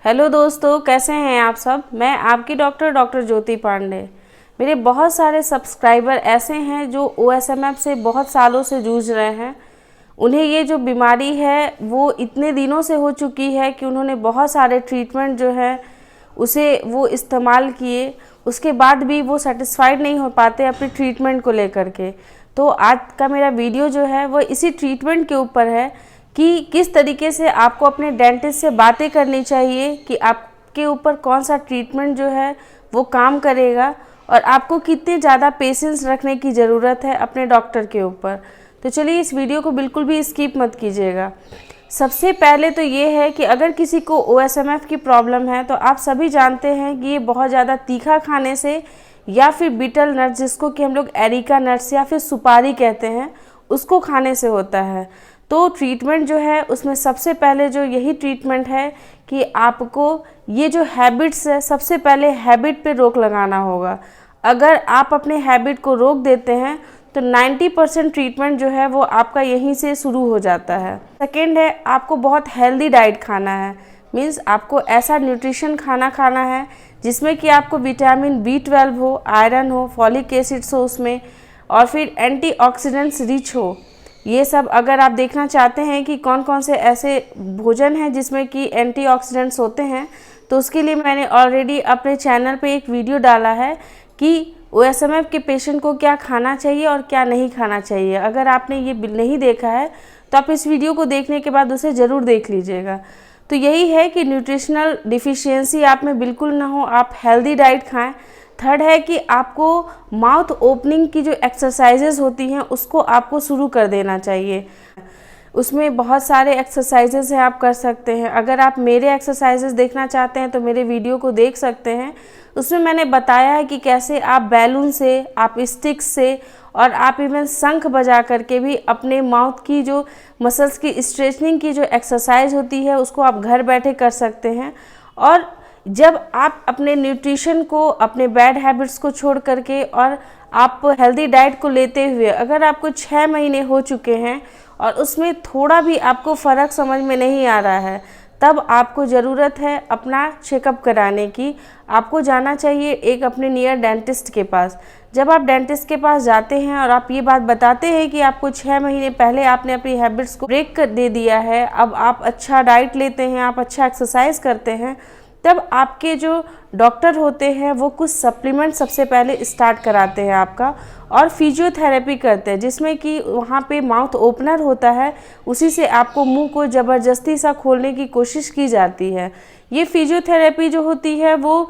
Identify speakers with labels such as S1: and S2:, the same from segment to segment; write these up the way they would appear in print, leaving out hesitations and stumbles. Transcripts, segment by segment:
S1: Hello दोस्तों, कैसे हैं आप सब। मैं आपकी डॉक्टर ज्योति पांडे। मेरे बहुत सारे सब्सक्राइबर ऐसे हैं जो OSMF से बहुत सालों से जूझ रहे हैं। उन्हें ये जो बीमारी है वो इतने दिनों से हो चुकी है कि उन्होंने बहुत सारे ट्रीटमेंट जो है उसे वो इस्तेमाल किए, उसके बाद भी वो सेटिस्फाइड नहीं हो पाते अपने ट्रीटमेंट को लेकर के। तो आज का मेरा वीडियो जो है वो इसी ट्रीटमेंट के ऊपर है कि किस तरीके से आपको अपने डेंटिस्ट से बातें करनी चाहिए कि आपके ऊपर कौन सा ट्रीटमेंट जो है वो काम करेगा और आपको कितने ज़्यादा पेशेंस रखने की ज़रूरत है अपने डॉक्टर के ऊपर। तो चलिए इस वीडियो को बिल्कुल भी स्किप मत कीजिएगा। सबसे पहले तो ये है कि अगर किसी को OSMF की प्रॉब्लम है तो आप सभी जानते हैं कि ये बहुत ज़्यादा तीखा खाने से या फिर बीटल नट्स, जिसको कि हम लोग एरिका नट्स या फिर सुपारी कहते हैं, उसको खाने से होता है। तो ट्रीटमेंट जो है उसमें सबसे पहले जो यही ट्रीटमेंट है कि आपको ये जो हैबिट्स है, सबसे पहले हैबिट पे रोक लगाना होगा। अगर आप अपने हैबिट को रोक देते हैं तो 90% ट्रीटमेंट जो है वो आपका यहीं से शुरू हो जाता है। सेकेंड है, आपको बहुत हेल्दी डाइट खाना है। मीन्स आपको ऐसा न्यूट्रिशन खाना है जिसमें कि आपको विटामिन B12 हो, आयरन हो, फॉलिक एसिड्स हो उसमें, और फिर एंटीऑक्सीडेंट्स रिच हो। ये सब अगर आप देखना चाहते हैं कि कौन कौन से ऐसे भोजन हैं जिसमें कि एंटीऑक्सीडेंट्स होते हैं, तो उसके लिए मैंने ऑलरेडी अपने चैनल पे एक वीडियो डाला है कि OSMF के पेशेंट को क्या खाना चाहिए और क्या नहीं खाना चाहिए। अगर आपने ये नहीं देखा है तो आप इस वीडियो को देखने के बाद उसे ज़रूर देख लीजिएगा। तो यही है कि न्यूट्रिशनल डिफिशियंसी आप में बिल्कुल ना हो, आप हेल्दी डाइट खाएँ। थर्ड है कि आपको माउथ ओपनिंग की जो एक्सरसाइजेज होती हैं उसको आपको शुरू कर देना चाहिए। उसमें बहुत सारे एक्सरसाइजेज हैं, आप कर सकते हैं। अगर आप मेरे एक्सरसाइजेज देखना चाहते हैं तो मेरे वीडियो को देख सकते हैं। उसमें मैंने बताया है कि कैसे आप बैलून से, आप स्टिक्स से और आप इवन शंख बजा करके भी अपने माउथ की जो मसल्स की स्ट्रेचनिंग की जो एक्सरसाइज होती है उसको आप घर बैठे कर सकते हैं। और जब आप अपने न्यूट्रिशन को, अपने बैड हैबिट्स को छोड़ करके और आप हेल्दी डाइट को लेते हुए अगर आपको 6 महीने हो चुके हैं और उसमें थोड़ा भी आपको फ़र्क समझ में नहीं आ रहा है, तब आपको ज़रूरत है अपना चेकअप कराने की। आपको जाना चाहिए एक अपने नियर डेंटिस्ट के पास। जब आप डेंटिस्ट के पास जाते हैं और आप ये बात बताते हैं कि आपको 6 महीने पहले आपने अपनी हैबिट्स को ब्रेक कर दे दिया है, अब आप अच्छा डाइट लेते हैं, आप अच्छा एक्सरसाइज करते हैं, तब आपके जो डॉक्टर होते हैं वो कुछ सप्लीमेंट सबसे पहले स्टार्ट कराते हैं आपका, और फिजियोथेरेपी करते हैं जिसमें कि वहाँ पे माउथ ओपनर होता है, उसी से आपको मुंह को ज़बरदस्ती सा खोलने की कोशिश की जाती है। ये फिजियोथेरेपी जो होती है वो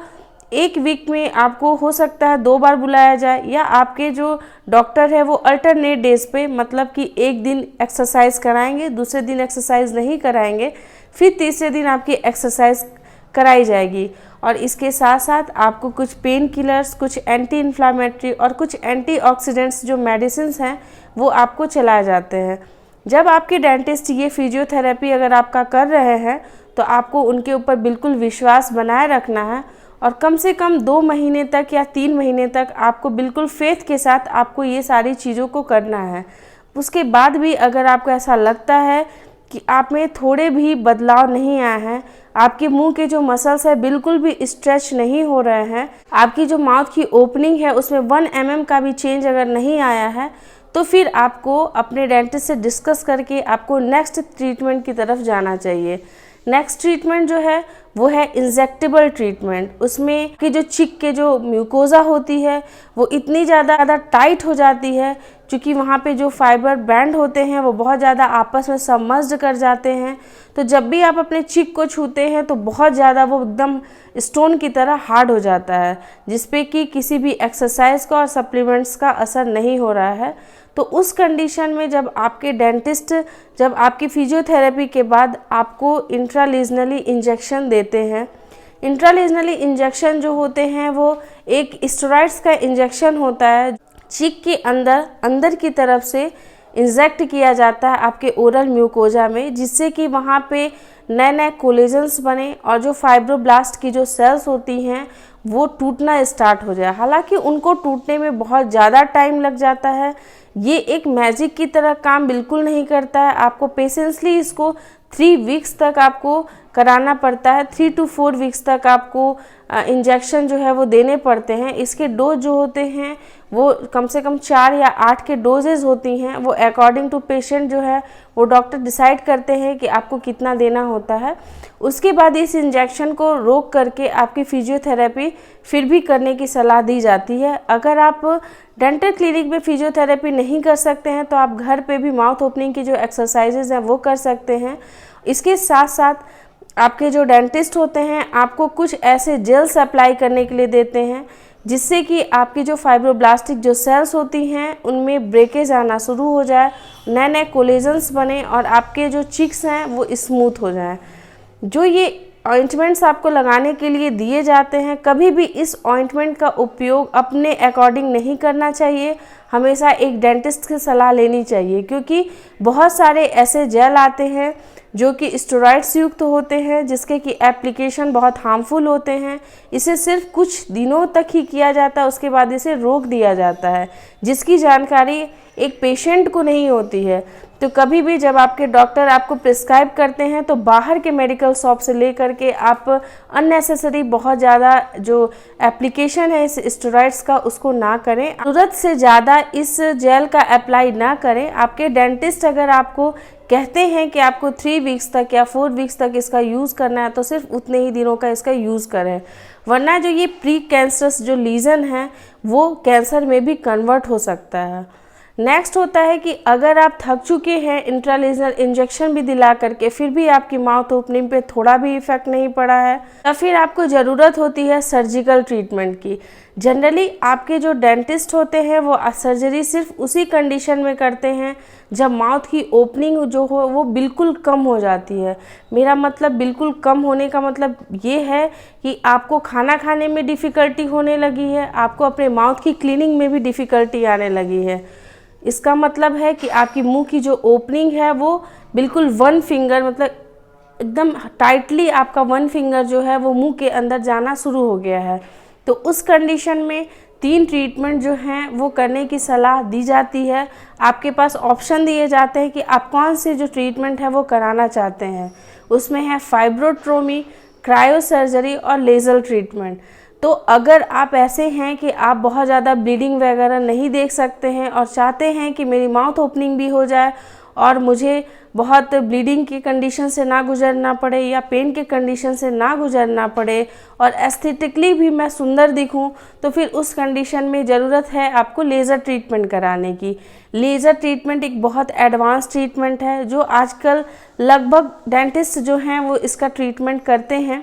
S1: एक वीक में आपको हो सकता है 2 बार बुलाया जाए, या आपके जो डॉक्टर है वो अल्टरनेट डेज पे, मतलब कि एक दिन एक्सरसाइज कराएंगे, दूसरे दिन एक्सरसाइज नहीं कराएंगे, फिर तीसरे दिन आपकी एक्सरसाइज कराई जाएगी। और इसके साथ साथ आपको कुछ पेन किलर्स, कुछ एंटी इन्फ्लामेटरी और कुछ एंटीऑक्सीडेंट्स जो मेडिसिन्स हैं वो आपको चलाए जाते हैं। जब आपके डेंटिस्ट ये फिजियोथेरेपी अगर आपका कर रहे हैं तो आपको उनके ऊपर बिल्कुल विश्वास बनाए रखना है, और कम से कम 2 महीने तक या 3 महीने तक आपको बिल्कुल फेथ के साथ आपको ये सारी चीज़ों को करना है। उसके बाद भी अगर आपको ऐसा लगता है कि आप में थोड़े भी बदलाव नहीं आए हैं, आपके मुंह के जो मसल्स है बिल्कुल भी स्ट्रेच नहीं हो रहे हैं, आपकी जो माउथ की ओपनिंग है उसमें 1 mm का भी चेंज अगर नहीं आया है, तो फिर आपको अपने डेंटिस्ट से डिस्कस करके आपको नेक्स्ट ट्रीटमेंट की तरफ जाना चाहिए। नेक्स्ट ट्रीटमेंट जो है वो है इंजेक्टेबल ट्रीटमेंट। उसमें कि जो चिक के जो म्यूकोजा होती है वो इतनी ज़्यादा टाइट हो जाती है, क्योंकि वहाँ पे जो फाइबर बैंड होते हैं वो बहुत ज़्यादा आपस में सबमर्ज्ड कर जाते हैं। तो जब भी आप अपने चिक को छूते हैं तो बहुत ज़्यादा वो एकदम स्टोन की तरह हार्ड हो जाता है, जिसपे कि किसी भी एक्सरसाइज का और सप्लीमेंट्स का असर नहीं हो रहा है। तो उस कंडीशन में जब आपके डेंटिस्ट जब आपकी फिजियोथेरेपी के बाद आपको इंट्रालीजनली इंजेक्शन देते हैं, इंट्रालीजनली इंजेक्शन जो होते हैं वो एक स्टेरॉइड्स का इंजेक्शन होता है, चिक के अंदर की तरफ से इंजेक्ट किया जाता है आपके ओरल म्यूकोजा में, जिससे कि वहाँ पे नए नए कोलेजन्स बने और जो फाइब्रोब्लास्ट की जो सेल्स होती हैं वो टूटना स्टार्ट हो जाए। हालांकि उनको टूटने में बहुत ज़्यादा टाइम लग जाता है, ये एक मैजिक की तरह काम बिल्कुल नहीं करता है। आपको पेशेंसली इसको 3 वीक्स तक आपको कराना पड़ता है। 3 to 4 वीक्स तक आपको इंजेक्शन जो है वो देने पड़ते हैं। इसके डोज जो होते हैं वो कम से कम 4 या 8 के डोजेज़ होती हैं। वो अकॉर्डिंग टू पेशेंट जो है वो डॉक्टर डिसाइड करते हैं कि आपको कितना देना होता है। उसके बाद इस इंजेक्शन को रोक करके आपकी फिजियोथेरेपी फिर भी करने की सलाह दी जाती है। अगर आप डेंटल क्लिनिक में फिजियोथेरेपी नहीं कर सकते हैं तो आप घर पे भी माउथ ओपनिंग की जो एक्सरसाइजेज हैं वो कर सकते हैं। इसके साथ साथ आपके जो डेंटिस्ट होते हैं आपको कुछ ऐसे जेल्स अप्लाई करने के लिए देते हैं जिससे कि आपकी जो फाइब्रोब्लास्टिक जो सेल्स होती हैं उनमें ब्रेकेज आना शुरू हो जाए, नए नए कोलेजन्स बने और आपके जो चिक्स हैं वो स्मूथ हो जाएं। जो ये ऑइंटमेंट्स आपको लगाने के लिए दिए जाते हैं, कभी भी इस ऑइंटमेंट का उपयोग अपने अकॉर्डिंग नहीं करना चाहिए। हमेशा एक डेंटिस्ट की सलाह लेनी चाहिए, क्योंकि बहुत सारे ऐसे जेल आते हैं जो कि स्टेरॉइड्स युक्त होते हैं जिसके कि एप्लीकेशन बहुत हार्मफुल होते हैं। इसे सिर्फ कुछ दिनों तक ही किया जाता है, उसके बाद इसे रोक दिया जाता है, जिसकी जानकारी एक पेशेंट को नहीं होती है। तो कभी भी जब आपके डॉक्टर आपको प्रिस्क्राइब करते हैं तो बाहर के मेडिकल शॉप से लेकर के आप अननेसेसरी बहुत ज़्यादा जो एप्लीकेशन है इस स्टेरॉइड्स का उसको ना करें। ज़रूरत से ज़्यादा इस जेल का अप्लाई ना करें। आपके डेंटिस्ट अगर आपको कहते हैं कि आपको 3 वीक्स तक या 4 वीक्स तक इसका यूज़ करना है तो सिर्फ उतने ही दिनों का इसका यूज़ करें, वरना जो ये प्री कैंसरस जो लीजन है वो कैंसर में भी कन्वर्ट हो सकता है। नेक्स्ट होता है कि अगर आप थक चुके हैं इंट्रालेजनल इंजेक्शन भी दिला करके फिर भी आपकी माउथ ओपनिंग पे थोड़ा भी इफेक्ट नहीं पड़ा है, तो फिर आपको ज़रूरत होती है सर्जिकल ट्रीटमेंट की। जनरली आपके जो डेंटिस्ट होते हैं वो सर्जरी सिर्फ उसी कंडीशन में करते हैं जब माउथ की ओपनिंग जो हो वो बिल्कुल कम हो जाती है। मेरा मतलब बिल्कुल कम होने का मतलब ये है कि आपको खाना खाने में डिफ़िकल्टी होने लगी है, आपको अपने माउथ की क्लीनिंग में भी डिफ़िकल्टी आने लगी है। इसका मतलब है कि आपकी मुंह की जो ओपनिंग है वो बिल्कुल 1 फिंगर मतलब एकदम टाइटली आपका 1 फिंगर जो है वो मुंह के अंदर जाना शुरू हो गया है। तो उस कंडीशन में 3 ट्रीटमेंट जो हैं वो करने की सलाह दी जाती है। आपके पास ऑप्शन दिए जाते हैं कि आप कौन से जो ट्रीटमेंट है वो कराना चाहते हैं। उसमें है फाइब्रोट्रोमी, क्रायोसर्जरी और लेज़र ट्रीटमेंट। तो अगर आप ऐसे हैं कि आप बहुत ज़्यादा ब्लीडिंग वगैरह नहीं देख सकते हैं और चाहते हैं कि मेरी माउथ ओपनिंग भी हो जाए और मुझे बहुत ब्लीडिंग की कंडीशन से ना गुजरना पड़े या पेन के कंडीशन से ना गुजरना पड़े और एस्थेटिकली भी मैं सुंदर दिखूं, तो फिर उस कंडीशन में ज़रूरत है आपको लेज़र ट्रीटमेंट कराने की। लेज़र ट्रीटमेंट एक बहुत एडवांस ट्रीटमेंट है जो आजकल लगभग डेंटिस्ट जो हैं वो इसका ट्रीटमेंट करते हैं।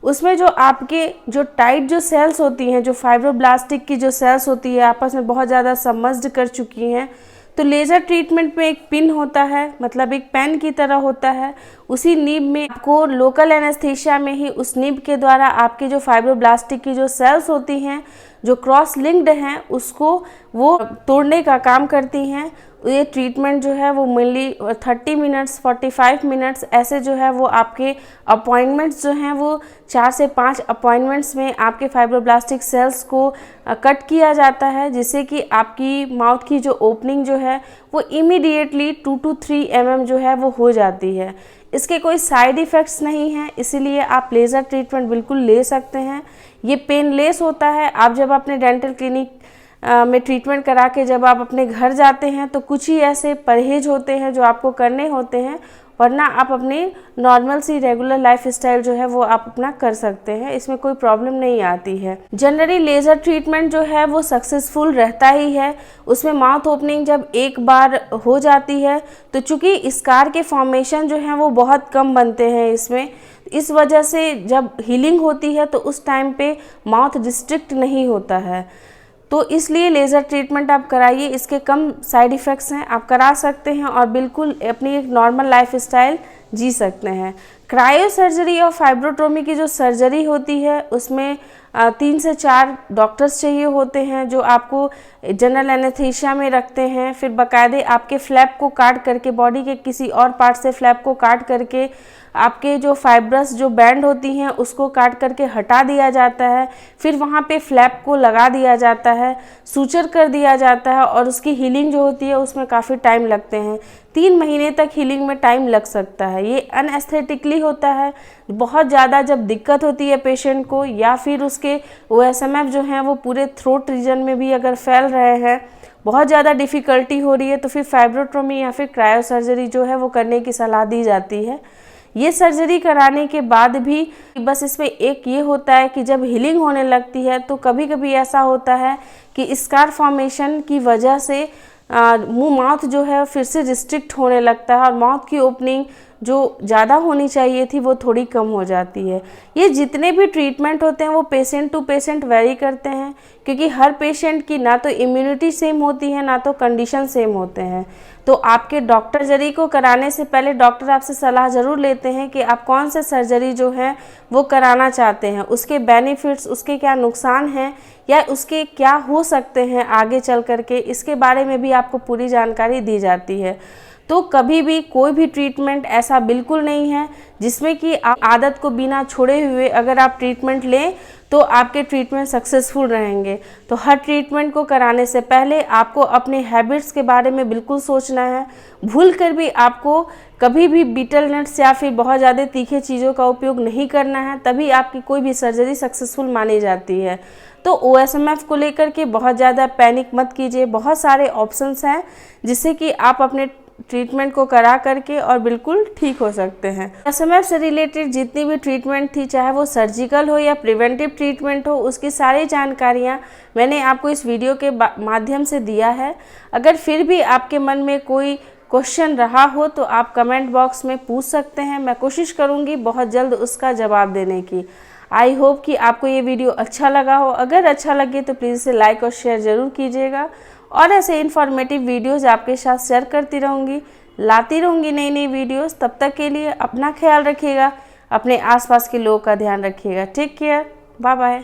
S1: उसमें जो आपके जो टाइट जो सेल्स होती हैं, जो फाइब्रोब्लास्टिक की जो सेल्स होती है आपस में बहुत ज़्यादा समर्ज्ड कर चुकी हैं, तो लेज़र ट्रीटमेंट में एक पिन होता है, मतलब एक पेन की तरह होता है। उसी नीब में आपको लोकल एनेस्थीसिया में ही उस नीब के द्वारा आपके जो फाइब्रोब्लास्टिक की जो सेल्स होती हैं जो क्रॉस लिंक्ड हैं उसको वो तोड़ने का काम करती हैं। ये ट्रीटमेंट जो है वो मेनली 30 मिनट्स 45 मिनट्स ऐसे जो है वो आपके अपॉइंटमेंट्स जो हैं वो 4 से 5 अपॉइंटमेंट्स में आपके फाइब्रोब्लास्टिक सेल्स को कट किया जाता है, जिससे कि आपकी माउथ की जो ओपनिंग जो है वो इमीडिएटली 2 to 3 mm जो है वो हो जाती है। इसके कोई साइड इफ़ेक्ट्स नहीं हैं, इसीलिए आप लेज़र ट्रीटमेंट बिल्कुल ले सकते हैं। ये पेनलेस होता है। आप जब अपने डेंटल क्लिनिक में ट्रीटमेंट करा के जब आप अपने घर जाते हैं तो कुछ ही ऐसे परहेज होते हैं जो आपको करने होते हैं, वरना आप अपनी नॉर्मल सी रेगुलर लाइफ स्टाइल जो है वो आप अपना कर सकते हैं, इसमें कोई प्रॉब्लम नहीं आती है। जनरली लेज़र ट्रीटमेंट जो है वो सक्सेसफुल रहता ही है। उसमें माउथ ओपनिंग जब एक बार हो जाती है तो चूँकि स्कार के फॉर्मेशन जो हैं वो बहुत कम बनते हैं इसमें, इस वजह से जब हीलिंग होती है तो उस टाइम पे माउथ डिस्ट्रिक्ट नहीं होता है। तो इसलिए लेज़र ट्रीटमेंट आप कराइए, इसके कम साइड इफ़ेक्ट्स हैं, आप करा सकते हैं और बिल्कुल अपनी एक नॉर्मल लाइफ स्टाइल जी सकते हैं। क्रायो सर्जरी और फाइब्रोट्रोमी की जो सर्जरी होती है उसमें 3 से 4 डॉक्टर्स चाहिए होते हैं जो आपको जनरल एनेस्थीसिया में रखते हैं। फिर बाकायदे आपके फ्लैप को काट करके, बॉडी के किसी और पार्ट से फ्लैप को काट करके आपके जो फाइब्रस जो बैंड होती हैं उसको काट करके हटा दिया जाता है, फिर वहाँ पे फ्लैप को लगा दिया जाता है, सूचर कर दिया जाता है और उसकी हीलिंग जो होती है उसमें काफ़ी टाइम लगते हैं। 3 महीने तक हीलिंग में टाइम लग सकता है। ये अनएस्थेटिकली होता है। बहुत ज़्यादा जब दिक्कत होती है पेशेंट को या फिर उसके OSMF जो हैं वो पूरे थ्रोट रीजन में भी अगर फैल रहे हैं, बहुत ज़्यादा डिफ़िकल्टी हो रही है, तो फिर फाइब्रोटोमी या फिर क्रायो सर्जरी जो है वो करने की सलाह दी जाती है। ये सर्जरी कराने के बाद भी बस इसमें एक ये होता है कि जब हीलिंग होने लगती है तो कभी कभी ऐसा होता है कि स्कार फॉर्मेशन की वजह से मुंह माउथ जो है फिर से रिस्ट्रिक्ट होने लगता है और माउथ की ओपनिंग जो ज़्यादा होनी चाहिए थी वो थोड़ी कम हो जाती है। ये जितने भी ट्रीटमेंट होते हैं वो पेशेंट टू पेशेंट वेरी करते हैं, क्योंकि हर पेशेंट की ना तो इम्यूनिटी सेम होती है ना तो कंडीशन सेम होते हैं। तो आपके डॉक्टर सर्जरी को कराने से पहले डॉक्टर आपसे सलाह ज़रूर लेते हैं कि आप कौन से सर्जरी जो है वो कराना चाहते हैं, उसके बेनिफिट्स, उसके क्या नुकसान हैं या उसके क्या हो सकते हैं आगे चल करके, इसके बारे में भी आपको पूरी जानकारी दी जाती है। तो कभी भी कोई भी ट्रीटमेंट ऐसा बिल्कुल नहीं है जिसमें कि आप आदत को बिना छोड़े हुए अगर आप ट्रीटमेंट लें तो आपके ट्रीटमेंट सक्सेसफुल रहेंगे। तो हर ट्रीटमेंट को कराने से पहले आपको अपने हैबिट्स के बारे में बिल्कुल सोचना है। भूल कर भी आपको कभी भी बीटल नट्स या फिर बहुत ज़्यादा तीखे चीज़ों का उपयोग नहीं करना है, तभी आपकी कोई भी सर्जरी सक्सेसफुल मानी जाती है। तो OSMF को लेकर के बहुत ज़्यादा पैनिक मत कीजिए, बहुत सारे ऑप्शंस हैं जिससे कि आप अपने ट्रीटमेंट को करा करके और बिल्कुल ठीक हो सकते हैं। OSMF से रिलेटेड जितनी भी ट्रीटमेंट थी, चाहे वो सर्जिकल हो या प्रिवेंटिव ट्रीटमेंट हो, उसकी सारी जानकारियाँ मैंने आपको इस वीडियो के माध्यम से दिया है। अगर फिर भी आपके मन में कोई क्वेश्चन रहा हो तो आप कमेंट बॉक्स में पूछ सकते हैं, मैं कोशिश करूँगी बहुत जल्द उसका जवाब देने की। आई होप कि आपको ये वीडियो अच्छा लगा हो। अगर अच्छा लगे तो प्लीज़ इसे लाइक और शेयर ज़रूर कीजिएगा और ऐसे इन्फॉर्मेटिव वीडियोज़ आपके साथ शेयर करती रहूँगी, लाती रहूँगी नई नई वीडियोज़। तब तक के लिए अपना ख्याल रखिएगा, अपने आसपास के लोगों का ध्यान रखिएगा। Take care, bye bye.